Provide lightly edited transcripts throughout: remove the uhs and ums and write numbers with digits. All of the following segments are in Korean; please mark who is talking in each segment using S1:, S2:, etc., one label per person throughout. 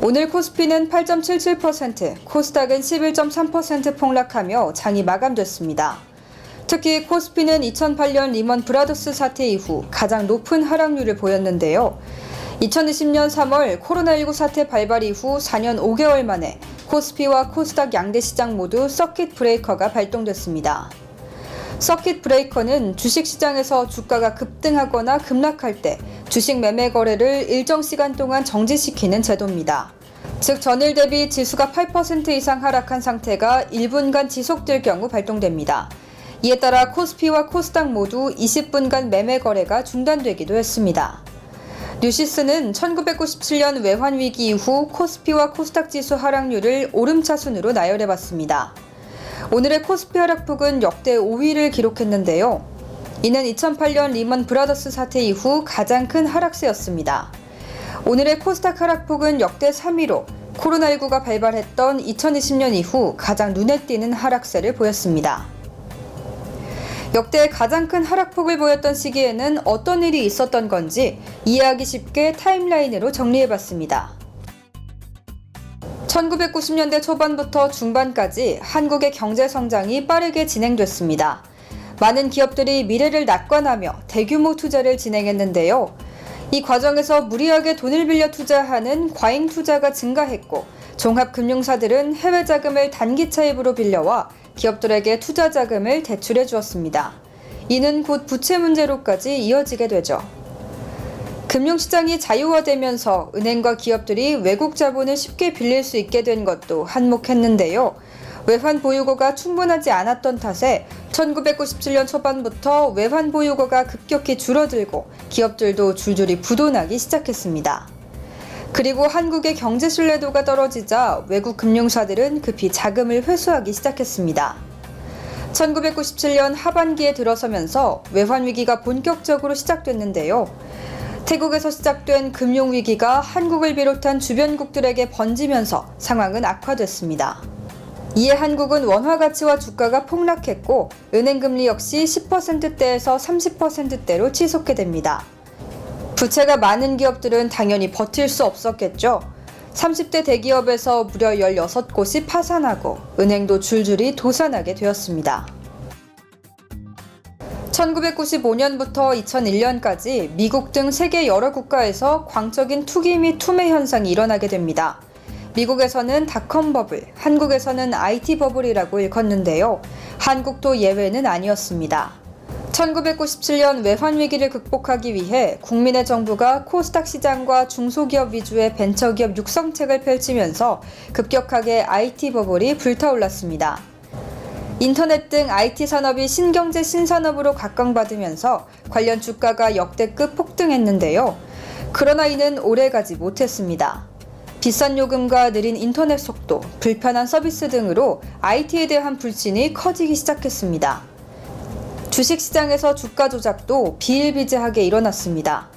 S1: 오늘 코스피는 8.77%, 코스닥은 11.3% 폭락하며 장이 마감됐습니다. 특히 코스피는 2008년 리먼 브라더스 사태 이후 가장 높은 하락률을 보였는데요. 2020년 3월 코로나19 사태 발발 이후 4년 5개월 만에 코스피와 코스닥 양대 시장 모두 서킷 브레이커가 발동됐습니다. 서킷 브레이커는 주식시장에서 주가가 급등하거나 급락할 때 주식 매매 거래를 일정 시간 동안 정지시키는 제도입니다. 즉 전일 대비 지수가 8% 이상 하락한 상태가 1분간 지속될 경우 발동됩니다. 이에 따라 코스피와 코스닥 모두 20분간 매매 거래가 중단되기도 했습니다. 뉴시스는 1997년 외환위기 이후 코스피와 코스닥 지수 하락률을 오름차순으로 나열해봤습니다. 오늘의 코스피 하락폭은 역대 5위를 기록했는데요. 이는 2008년 리먼 브라더스 사태 이후 가장 큰 하락세였습니다. 오늘의 코스닥 하락폭은 역대 3위로 코로나19가 발발했던 2020년 이후 가장 눈에 띄는 하락세를 보였습니다. 역대 가장 큰 하락폭을 보였던 시기에는 어떤 일이 있었던 건지 이해하기 쉽게 타임라인으로 정리해봤습니다. 1990년대 초반부터 중반까지 한국의 경제 성장이 빠르게 진행됐습니다. 많은 기업들이 미래를 낙관하며 대규모 투자를 진행했는데요. 이 과정에서 무리하게 돈을 빌려 투자하는 과잉 투자가 증가했고 종합금융사들은 해외 자금을 단기 차입으로 빌려와 기업들에게 투자 자금을 대출해 주었습니다. 이는 곧 부채 문제로까지 이어지게 되죠. 금융시장이 자유화되면서 은행과 기업들이 외국 자본을 쉽게 빌릴 수 있게 된 것도 한몫했는데요. 외환 보유고가 충분하지 않았던 탓에 1997년 초반부터 외환 보유고가 급격히 줄어들고 기업들도 줄줄이 부도나기 시작했습니다. 그리고 한국의 경제 신뢰도가 떨어지자 외국 금융사들은 급히 자금을 회수하기 시작했습니다. 1997년 하반기에 들어서면서 외환위기가 본격적으로 시작됐는데요. 태국에서 시작된 금융위기가 한국을 비롯한 주변국들에게 번지면서 상황은 악화됐습니다. 이에 한국은 원화 가치와 주가가 폭락했고 은행금리 역시 10%대에서 30%대로 치솟게 됩니다. 부채가 많은 기업들은 당연히 버틸 수 없었겠죠. 30대 대기업에서 무려 16곳이 파산하고 은행도 줄줄이 도산하게 되었습니다. 1995년부터 2001년까지 미국 등 세계 여러 국가에서 광적인 투기 및 투매 현상이 일어나게 됩니다. 미국에서는 닷컴 버블, 한국에서는 IT 버블이라고 일컫는데요. 한국도 예외는 아니었습니다. 1997년 외환위기를 극복하기 위해 국민의 정부가 코스닥 시장과 중소기업 위주의 벤처기업 육성책을 펼치면서 급격하게 IT 버블이 불타올랐습니다. 인터넷 등 IT 산업이 신경제 신산업으로 각광받으면서 관련 주가가 역대급 폭등했는데요. 그러나 이는 오래가지 못했습니다. 비싼 요금과 느린 인터넷 속도, 불편한 서비스 등으로 IT에 대한 불신이 커지기 시작했습니다. 주식시장에서 주가 조작도 비일비재하게 일어났습니다.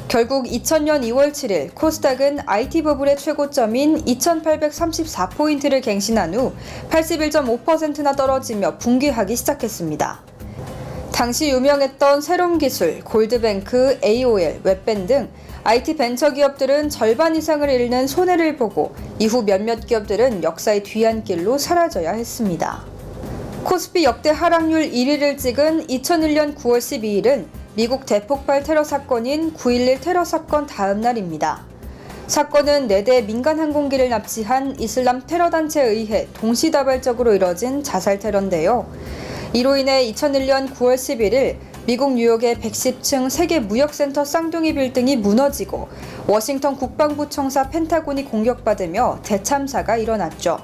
S1: 결국 2000년 2월 7일 코스닥은 IT 버블의 최고점인 2834포인트를 갱신한 후 81.5%나 떨어지며 붕괴하기 시작했습니다. 당시 유명했던 세롬기술, 골드뱅크, AOL, 웹밴 등 IT 벤처 기업들은 절반 이상을 잃는 손해를 보고 이후 몇몇 기업들은 역사의 뒤안길로 사라져야 했습니다. 코스피 역대 하락률 1위를 찍은 2001년 9월 12일은 미국 대폭발 테러 사건인 9.11 테러 사건 다음 날입니다. 사건은 4대 민간 항공기를 납치한 이슬람 테러 단체에 의해 동시다발적으로 이뤄진 자살 테러인데요. 이로 인해 2001년 9월 11일 미국 뉴욕의 110층 세계 무역센터 쌍둥이 빌딩이 무너지고 워싱턴 국방부 청사 펜타곤이 공격받으며 대참사가 일어났죠.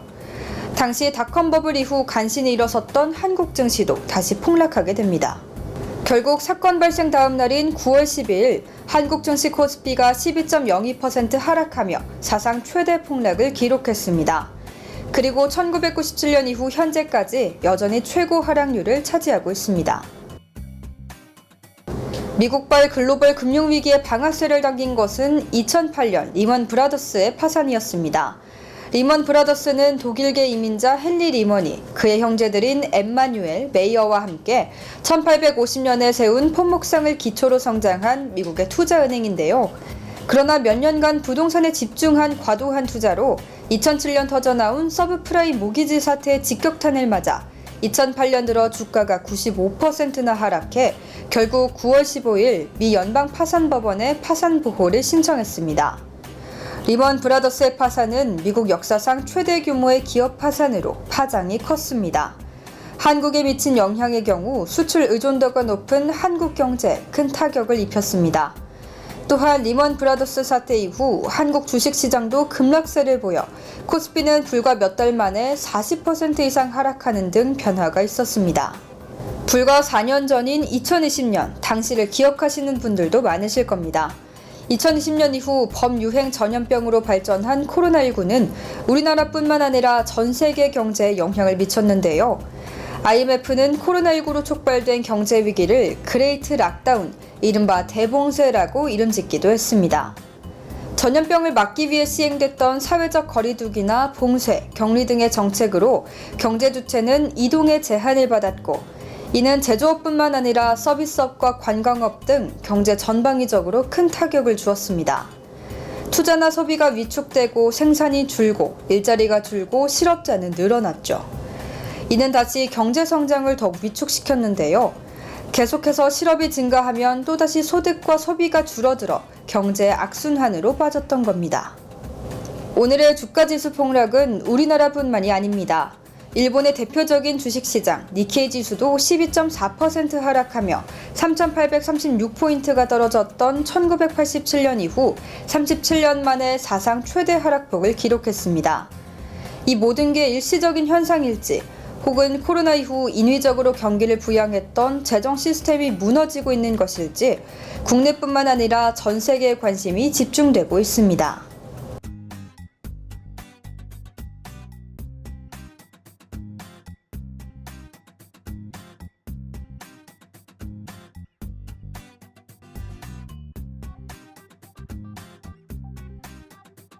S1: 당시 닷컴 버블 이후 간신히 일어섰던 한국 증시도 다시 폭락하게 됩니다. 결국 사건 발생 다음 날인 9월 12일 한국 증시 코스피가 12.02% 하락하며 사상 최대 폭락을 기록했습니다. 그리고 1997년 이후 현재까지 여전히 최고 하락률을 차지하고 있습니다. 미국발 글로벌 금융위기의 방아쇠를 당긴 것은 2008년 리먼 브라더스의 파산이었습니다. 리먼 브라더스는 독일계 이민자 헨리 리먼이 그의 형제들인 엠마뉴엘, 메이어와 함께 1850년에 세운 폰목상을 기초로 성장한 미국의 투자은행인데요. 그러나 몇 년간 부동산에 집중한 과도한 투자로 2007년 터져나온 서브프라임 모기지 사태의 직격탄을 맞아 2008년 들어 주가가 95%나 하락해 결국 9월 15일 미 연방 파산법원에 파산 보호를 신청했습니다. 리먼 브라더스의 파산은 미국 역사상 최대 규모의 기업 파산으로 파장이 컸습니다. 한국에 미친 영향의 경우 수출 의존도가 높은 한국 경제에 큰 타격을 입혔습니다. 또한 리먼 브라더스 사태 이후 한국 주식시장도 급락세를 보여 코스피는 불과 몇 달 만에 40% 이상 하락하는 등 변화가 있었습니다. 불과 4년 전인 2020년, 당시를 기억하시는 분들도 많으실 겁니다. 2020년 이후 범유행 전염병으로 발전한 코로나19는 우리나라뿐만 아니라 전 세계 경제에 영향을 미쳤는데요. IMF는 코로나19로 촉발된 경제 위기를 그레이트 락다운, 이른바 대봉쇄라고 이름짓기도 했습니다. 전염병을 막기 위해 시행됐던 사회적 거리두기나 봉쇄, 격리 등의 정책으로 경제 주체는 이동에 제한을 받았고, 이는 제조업뿐만 아니라 서비스업과 관광업 등 경제 전방위적으로 큰 타격을 주었습니다. 투자나 소비가 위축되고 생산이 줄고 일자리가 줄고 실업자는 늘어났죠. 이는 다시 경제 성장을 더욱 위축시켰는데요. 계속해서 실업이 증가하면 또다시 소득과 소비가 줄어들어 경제의 악순환으로 빠졌던 겁니다. 오늘의 주가지수 폭락은 우리나라뿐만이 아닙니다. 일본의 대표적인 주식시장 니케이 지수도 12.4% 하락하며 3,836포인트가 떨어졌던 1987년 이후 37년 만에 사상 최대 하락폭을 기록했습니다. 이 모든 게 일시적인 현상일지 혹은 코로나 이후 인위적으로 경기를 부양했던 재정 시스템이 무너지고 있는 것일지 국내뿐만 아니라 전 세계의 관심이 집중되고 있습니다.